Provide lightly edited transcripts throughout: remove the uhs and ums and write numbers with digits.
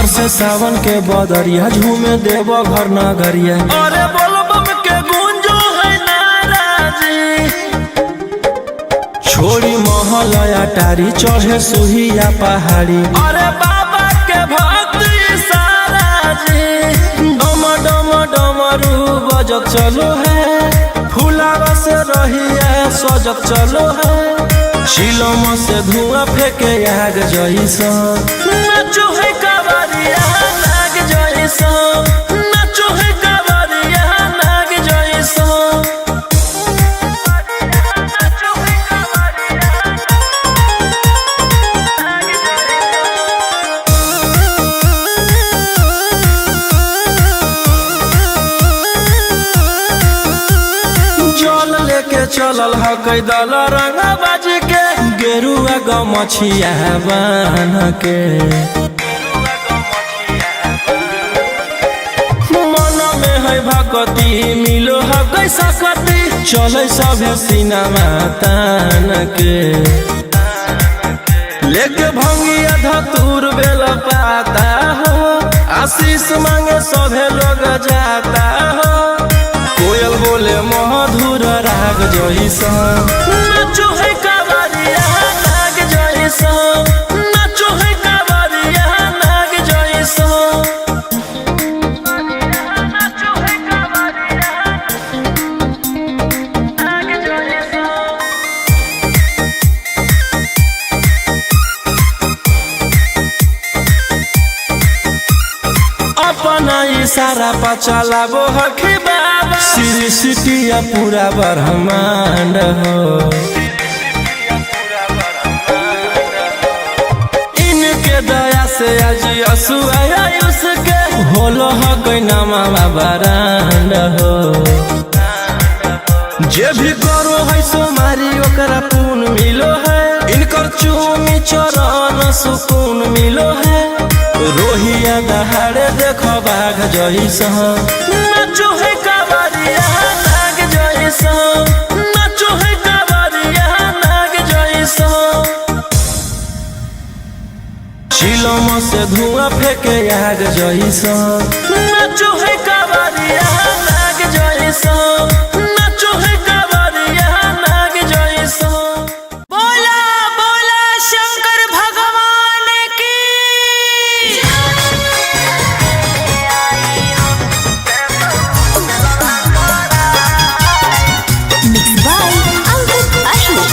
बरसे सावन के बदरिया झूमे देव घर नगरिया। अरे बोलबम के गूंजो है नाराजी, छोड़ी महल अटारी चढ़े सुहिया पहाड़ी। अरे बाबा के भक्ति सारा जी, डम डम डमरू बजत चलो है, फुलावा से रहिया सजत चलो है। शिलम से धुआं फेंके आग जैसा, नाचो है कावरिया नाग जैसा, नाचो है कावरिया नाग जैसा। जल लेके चलल ह कैदल रंगा बाज के, गेरुआ गमछिया बान्ह के। मन में है भक्ति मिलो है कैसा कति, चले सभे सिनेमा तान के। लेके भंगिया धतूर बेल पाता हो, आशीष मांगे सभे लोग जाता हो। कोयल बोले मधुर राग जैसा, नाचो है कावरिया नाग जैसा, नाचो है कावरिया नाग जैसा। नाचो है कावरिया नाग जैसा। अपना इशारा पर चलाबो हखी बाबा, श्री सिटिया पूरा ब्रह्मांड हो। इनके दया से आज असुआ उसके, होलो हकई नामा बरांड हो। जे भी करो है सोमारी ओकरा पुण्य मिलो है, इनकर चूमी चरण सुकून मिलो है। रोहिया दहाड़े देखो बाघ जैसा, नाचो है कावरिया नाग जैसा, नाचो है कावरिया नाग जैसा। शिलम से धुआं फेंके आग जैसा, नाचो है कावरिया नाग जैसा, नाचो है कावरिया नाग जैसा। बोला बोला शंकर भगवान की। Mixed by Ankit Ashok.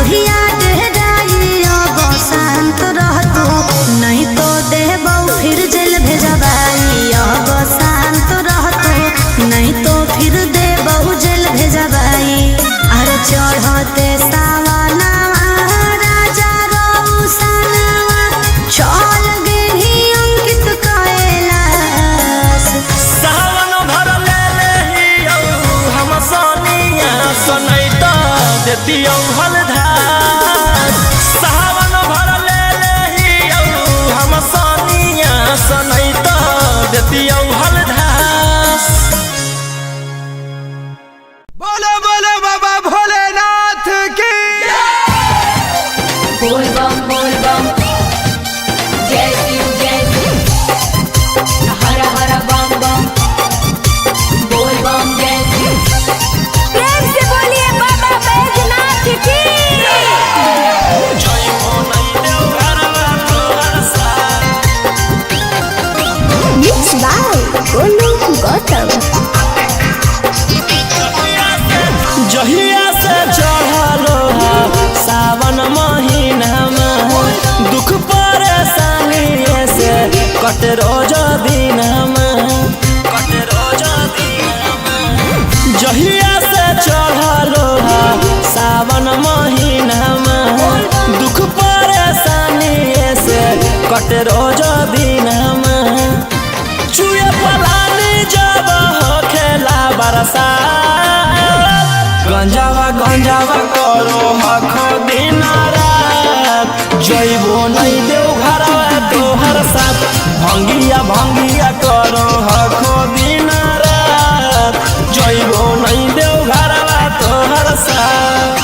जहिया डेहराई अब शांत रहतो, नहीं तो देबौ फिर जेल भेजबाई। अब शांत रहतो, नहीं तो फिर देबौ जेल भेजबाई। अरे चढ़ते सावनवा राजा रौशनवा, चल गेली अंकित कैलाश। सावन भर ले लेहियौ हम सोनिया सनैता देतियौ हलधार। सावन भर ले लेहियौ हम सोनिया सनैता देतियौ हलधार। बोलो बोलो बाबा भोलेनाथ की। बोल बम जय शिव हर हर बम बम बोल बम जय शिव। प्रेम से बोलिए बाबा बैजनाथ की। जय हो नहीं देव घरवा तोहर साथ। Mixed by Golu Gautam. जहिया से चढ़लो सावन महीनामा, दुख परेशानी से कट रोज दिनमा। जहिया से चढ़लो सावन महीनामा, दुख परेशानी से कट रोज दिनमा। चुए पलानी जब हो खेला बरसात, गंजावा करो हखो दिन रात। जइबो नहीं देव घरवा तोहर साथ, भंगिया करो हखो दिन रात। जइबो नहीं देव घरवा तोहर साथ।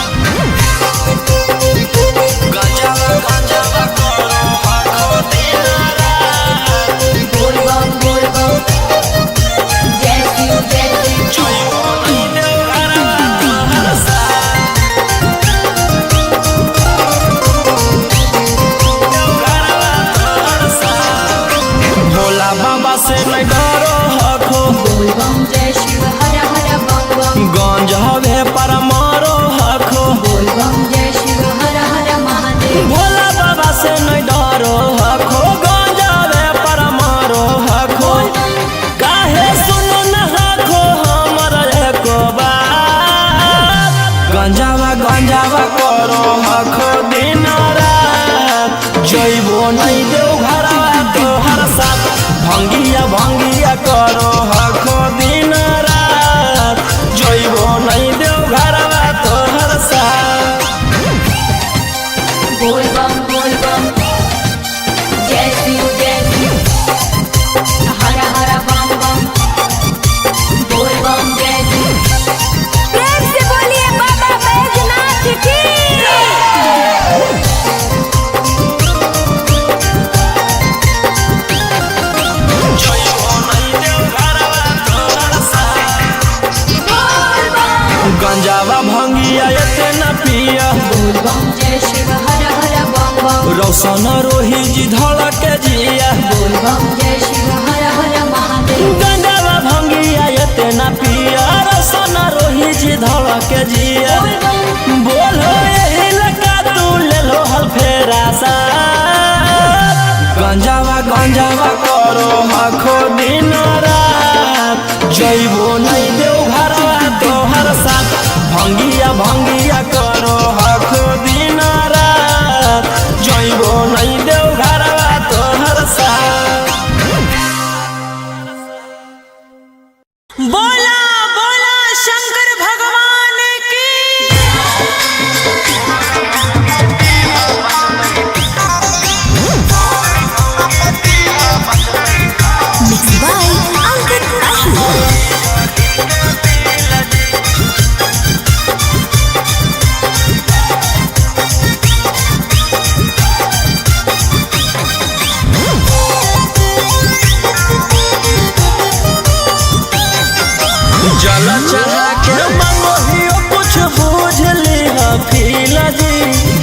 गंजावा करो हखो दिन रात। बोल बम जय शिव जइबो नहीं देव घरवा तोहर साथ। भोला बाबा से नहीं डरो हखो, बोल बम जय शिव हर हर बम बम। गंज हवे पर मारो हखो। बोल बम जय शिव हर हर महादेव। भोला बाबा से नहीं डरो हखो, गंज हवे पर मारो हखो। काहे सुनो न हखो हमर एको बात, गंजावा करो हखो दिन रात। जइबो नहीं देव घरवा तोहर साथ, भंगिया करो हखो दिन रात। जइबो नहीं देव घरवा तोहर साथ। बोल बम जय शिव हर हर बम बम बोल बम जय शिव। प्रेम से बोलिए बाबा बैजनाथ की। जइबो नहीं देव घरवा तोहर साथ। बोल बम गंजावा भंगिया एते न पिया, बोल बम जय शिव हर हर बम बम। रौशन रोही जी धड़क जिया। बोल बम जय शिव हर हर महादेव। गंजावा भंगिया एते न पिया, रौशन रोही जी धड़क जिया। बोल बम बोलो यही लगा तू ले लो हल फेरा सा। गंजावा करो हखो दिन रात। जइबो नहीं देव घरवा तोहर साथ, भंगिया करो हखो दिन रात। जइबो नहीं देव घरवा तोहर साथ। बोला बोला शंकर भगवान की। Mixed by Ankit Ashu. जल चढ़ा के मंगोहियो कुछ बूझ लिहा फीला जी।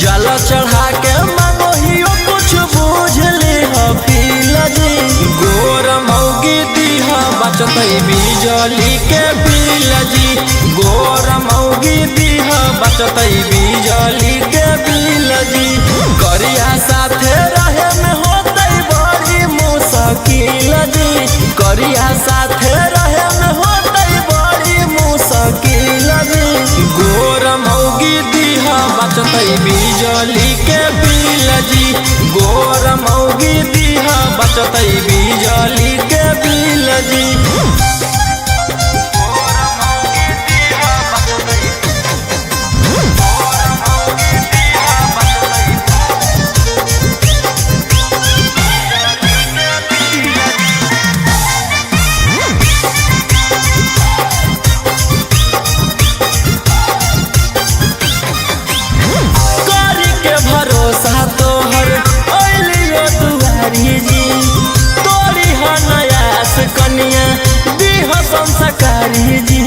जल चढ़ा के मंगोहियो कुछ बूझ लिहा फीला जी। गोर मौगी दीहा बचतै बिजली के बिल जी। गोर मौगी दीहा बचतै बिजली के बचतई बिजली के बिल जी गोर मौगी दीहा बचतई बिजली के बिल जी। संस्कारी जी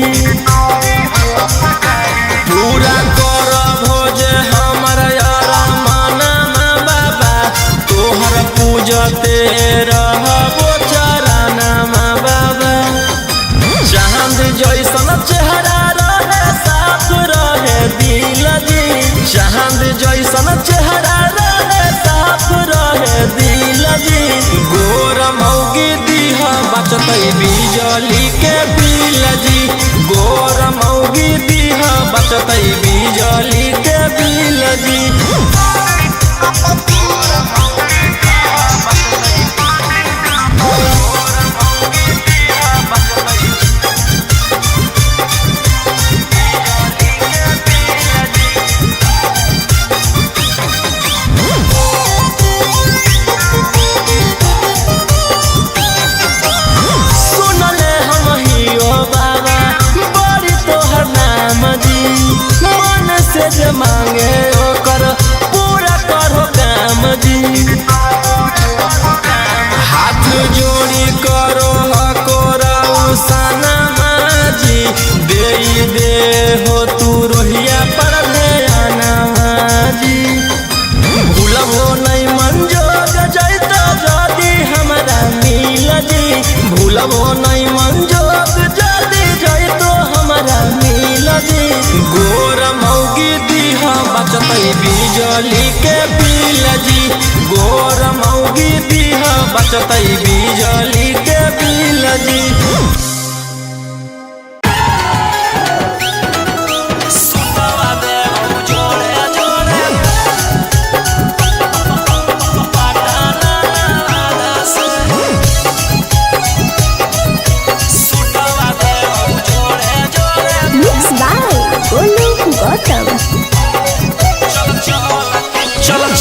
पूरा कर भोज हमारा यारा माना बाबा तोहर पूजते रहबो चराना बाबा। चांद जैसन चेहरा रहे साफ रहे दिल जी चांद जैसन चेहरा रहे साफ रहे दिल जी गोर मौगी दीहा बचतई बिजली के बिल जी गोर मौगी दीहा बचतई बिजली के बिल जी। मांगे ओकर पूरा करो काम जी हाथ जोड़ी करो हकोरा उसाना जी दे हो तू रोहिया पर ध्याना जी भूलबो नहीं मंजोग जैतो जदी हमारा मिल जी भूलबो नहीं मंजोग जदी जैतो हमारा मिल जी गोर मौगी बचतई बिजली के बिल जी गोर मौगी दीहा बचतई बिजली के बिल जी।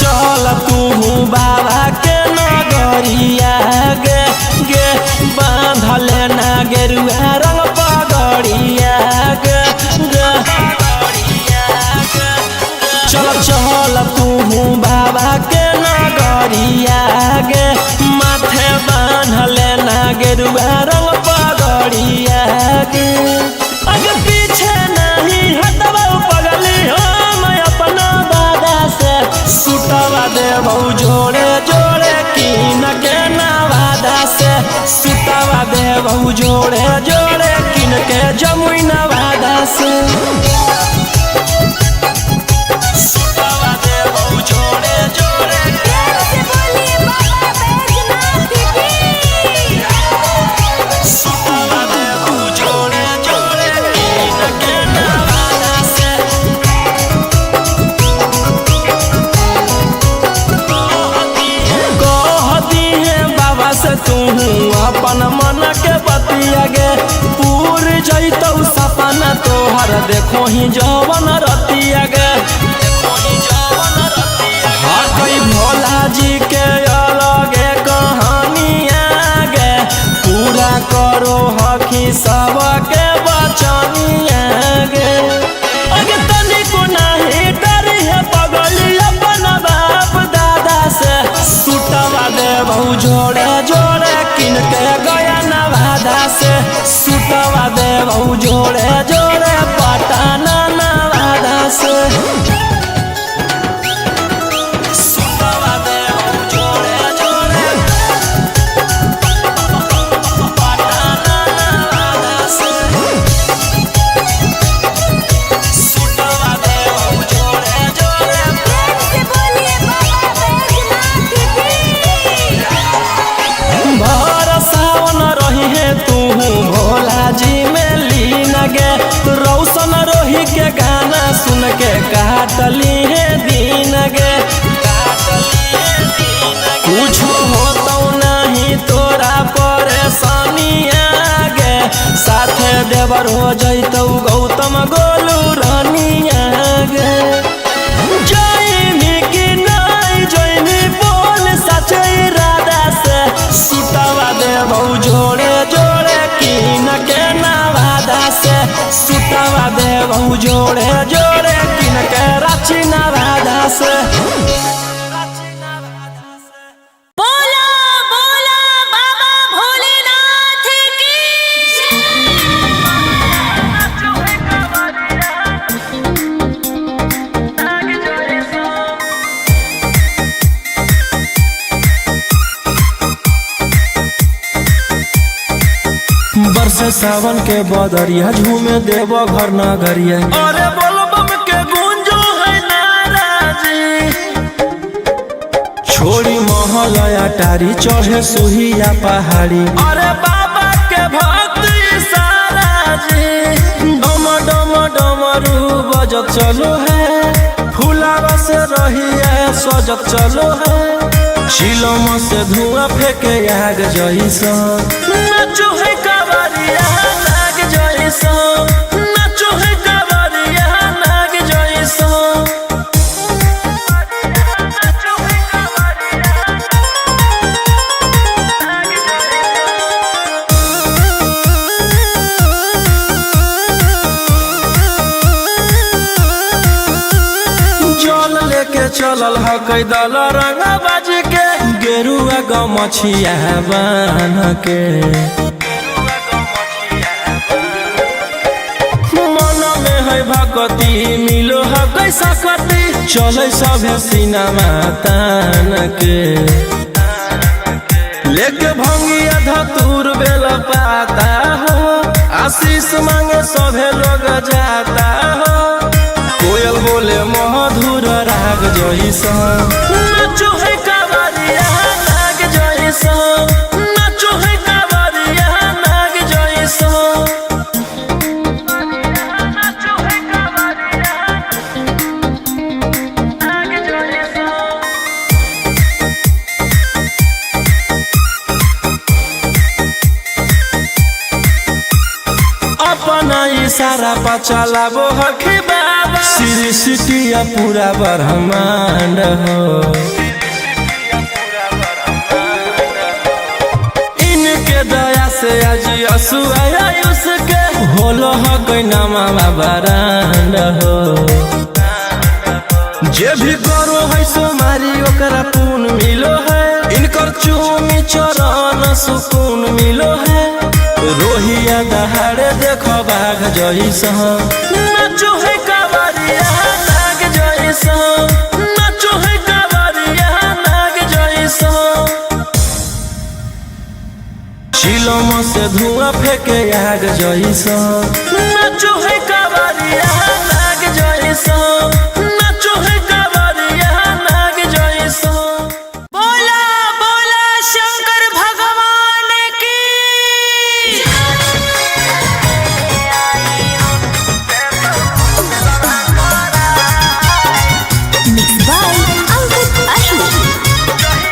चल तू बाबा के नगरिया गे गे बांधल ना गेरुआ रंग पगड़िया गे गे चल तू बाबा के नगरिया गे माथे बांधल ना गेरुआ रंग पगड़िया गे आगे पीछे नहीं हटबो पगली हम अपना दादा से सुटवा देबो जोड़े जोड़े किन के नवादा से सुटवा देबो जोड़े जोड़े किन के जमुई नवादा से सुटवा देबो जोड़े जोड़े सुटवा देबो जोड़े जोड़े किन के नवादा से तू अपन मन के बतिया गे पूर जैतौ सपना तोहर देखो ही जवन रतिया गे हकई भोला जी के अलगे कहानिया गे पूरा करो हकी सबके बचनिया गे अगे तनिको नहीं डरी है पगली अपन बाप दादा से सुटवा देबो जोड़े जोड़े किन के गया नवादा से सुटवा देबो जोड़े जोड़े पटना नवादा से सुटवा देबो जोड़े जोड़े पटना नवादा से सुटवा देबो जोड़े जोड़े सावन रही है तू भोला जी में लीन गे रौशन रोही के गाना सुन के काटली है देवर हो जैतौ गौतम गोलू रानिया गे जैमी कि नहीं जैमी बोल सचे इरादा से सुतवा देबौ जोड़े जोड़े किन के नवादा से सुतवा देबौ जोड़े जोड़े किन के रांची नवादा से। बोला बोला बाबा भोलेनाथ की बरसे सावन के बदरिया झूमे देव घर नगरिया अरे बोलो बम के गूंजो है नाराजी छोड़ी महल अटारी चढ़े सुहिया पहाड़ी अरे बाबा के भक्त सारा जी डम डम डमरू बजत चलो है फुलावा से रही है सजत चलो है शिलम से धुआं फेंके आग जैसा नाचो है कावरिया नाग जैसा नाचो है कावरिया नाग जैसा। जल लेके चलल ह कैदल रंगा बाज के गेरुआ गमछिया बान के मन में है भगती मिलो है कैसा कती चले सभे सिनेमा तान के लेके भंगिया धतूर बेल पाता हो आशीष मांगे सभे लोग जाता हो कोयल बोले मधुर राग जैसा नाचो है कावरिया नाग जैसा नाचो है कावरिया नाग जैसा। अपना इशारा पर चलाबो हखी बाबा श्री सिटिया पूरा ब्रह्मांड हो इनके दया से आज आयुष के होलो ह गैनामा बरांड हो जे भी करो है सोमारी ओकरा पून मिलो है इनकर चूमी चरण सुकून मिलो है रोहिया दहाड़े देखो बाघ जैसा नाचो है कावरिया नाग जैसा नाचो है कावरिया नाग जैसा शिलम से धुआं फेंके आग जैसा नाचो है कावरिया नाग जैसा नाचो है कावरिया नाग जैसा। बोला बोला शंकर भगवान की मिक्स बाय अंकित अहिर।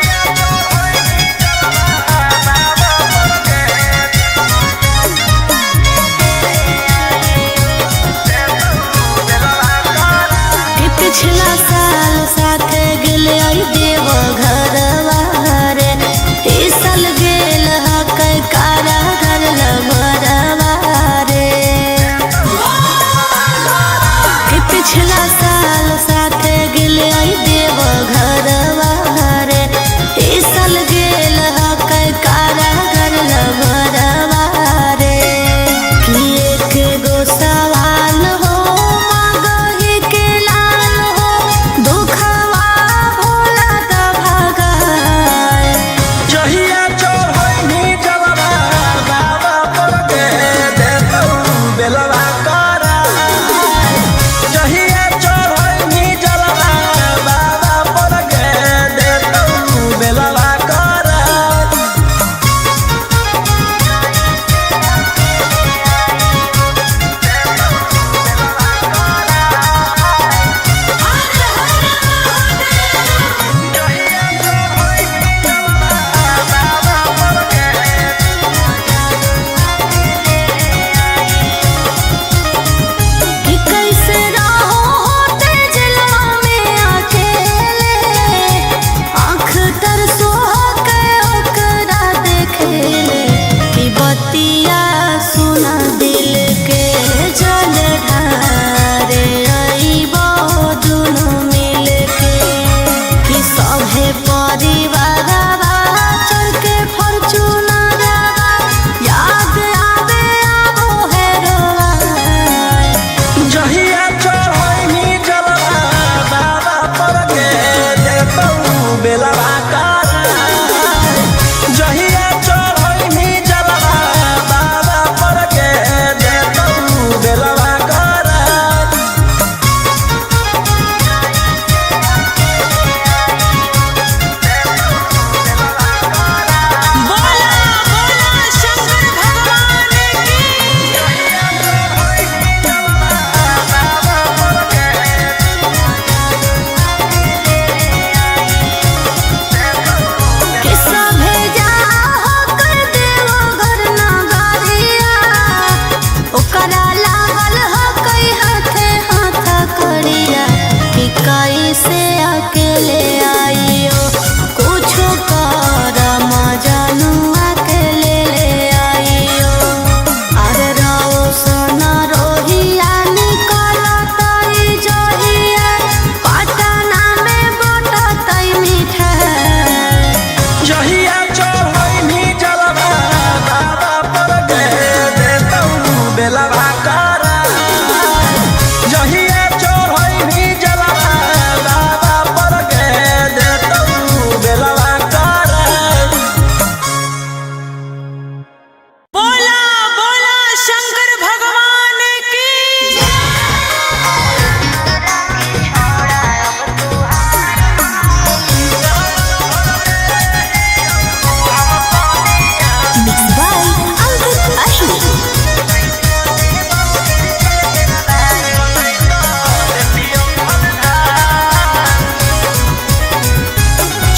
ऐसे अकेले आइयो कुछ कर मजानू अकेले ले आइयो अरे रहो सोना रोहिया निकल तई जहिया पटना में बटतई मिठाई जहिया चढ़ैनी जलवा बाबा पर गे देतौ बेलवा करा जहिया चढ़ैनी जलवा बाबा पर गे देतौ बेलवा करा बोला बोला शंकर भगवान की Mixed by Ankit Ashmi.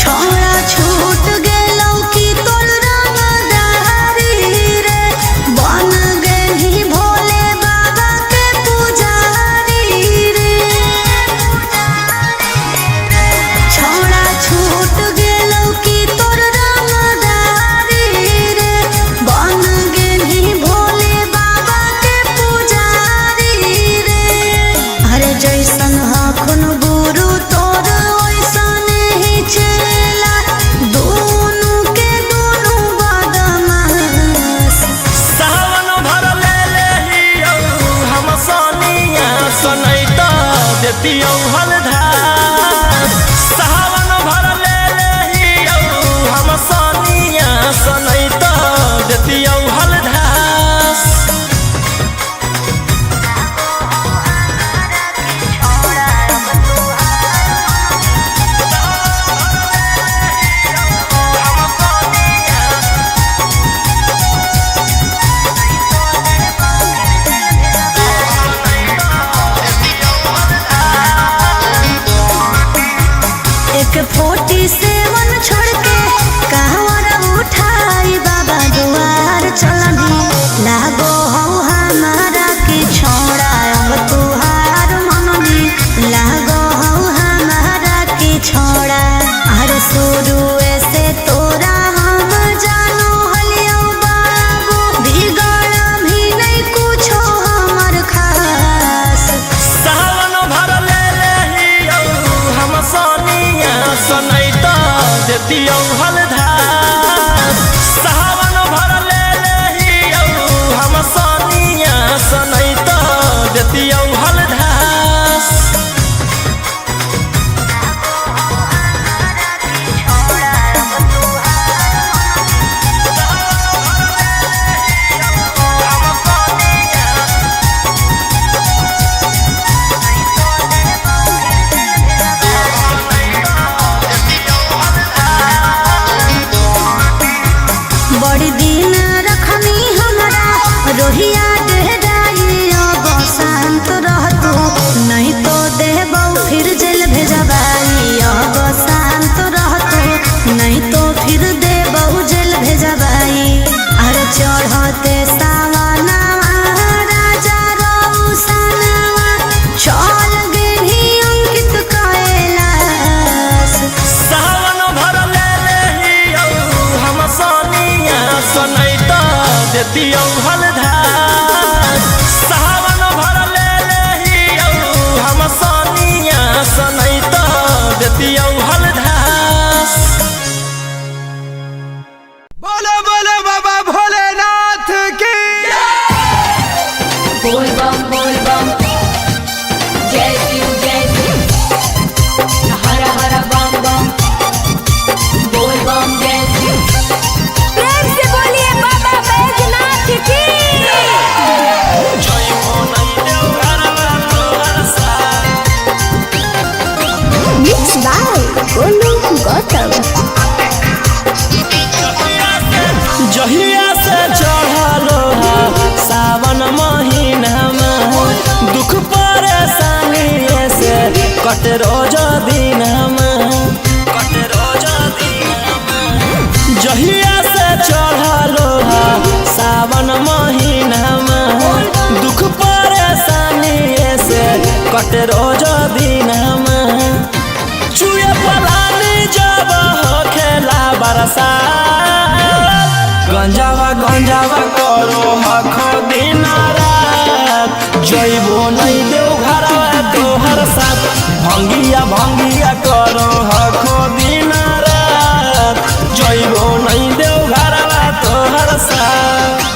छोड़ा छूट गेलौ की तोर रंगदारी रे बन गेली भोले बाबा के पुजारी रे छोड़ा छूट गेलौ की तोर रंगदारी रे बन गेली भोले बाबा के पुजारी रे अरे जैसन हखुन गुरु तोर ओइसन ही चेला दोनों के दोनों बदमाश सावन भर ले लेहियौ हम सोनिया सनैता देतियौ हलधार सावन भर ले लेहियौ हम सोनिया सनैता देतियौ हलधार एक 47 छोड़ के कहवर उठाई बाबा दुआर चलनी लागो हो हमारा की छोड़ा अब तुहार मननी लागो हो हमारा की छोड़ा अरे शुरू से तोरा हम जानो हलियो बाबू बिगड़ भी नहीं कुछो हमर खास सावन भर ले लेहियौ हम सोनिया सनैता देतियौ हलधार सावन भर ले लेहियौ हम सोनिया सनैता देतियौ हलधार बड़ी दिन रखनी हमरा रोहिया डेहराई अब शांत रहतू नहीं तो देबौ फिर जेल भेजबाई अब शांत रहतू नहीं तो फिर देबौ जेल भेजबाई अरे चढ़ते सावनवा राजा रौसनवा चल गेली अंकित कैलाश सावन भर ले लेहियौ हम सोनिया सनैता देतियौ हलधार सावन भर ले लेहियौ हम सोनिया सनैता देतियौ हलधार बोलो बोलो बाबा भोलेनाथ की बोल बम जय शिव हर हर बम बम बोल बम जय शिव प्रेम से बोलिए बाबा बैजनाथ की जय हो नैदेव घरवा तोहर साथ मिक्स बाय गोलू गौतम जहिया से चढ़लो सावन महीना में दुख परेशानी से कट रोज दिन जहिया से चढ़लो सावन महीना में दुख परेशानी से कट रोज दिन बरसात गंजावा गंजावा करो हखो दिन रात जइबो नहीं देव घरवा तोहर साथ भंगिया भंगिया करो हखो दिन रात जइबो नहीं देव घरवा तोहर साथ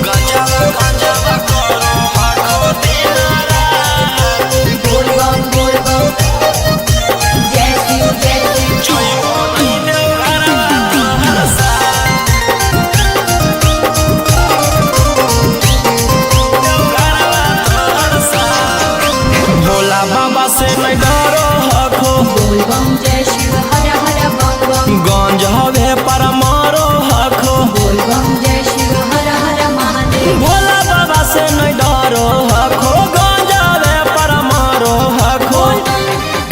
गंजावा गंजावा करो हखो दिन रात बोल बम जय शिव जइबो नहीं देव घरवा तोहर साथ देव घरवा तोहर साथ भोला बाबा से नहीं डरो हखो बोल बम जय शिव हर हर बम बम गंज हवे पर मारो हखो बोल बम जय शिव हर हर महादेव भोला बाबा से नहीं डरो हखो गंज हवे पर मारो हखो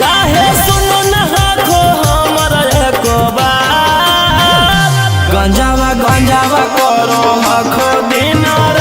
काहे सुनो न हखो हमर एको बात गंजावा गंजावा करो हखो दिन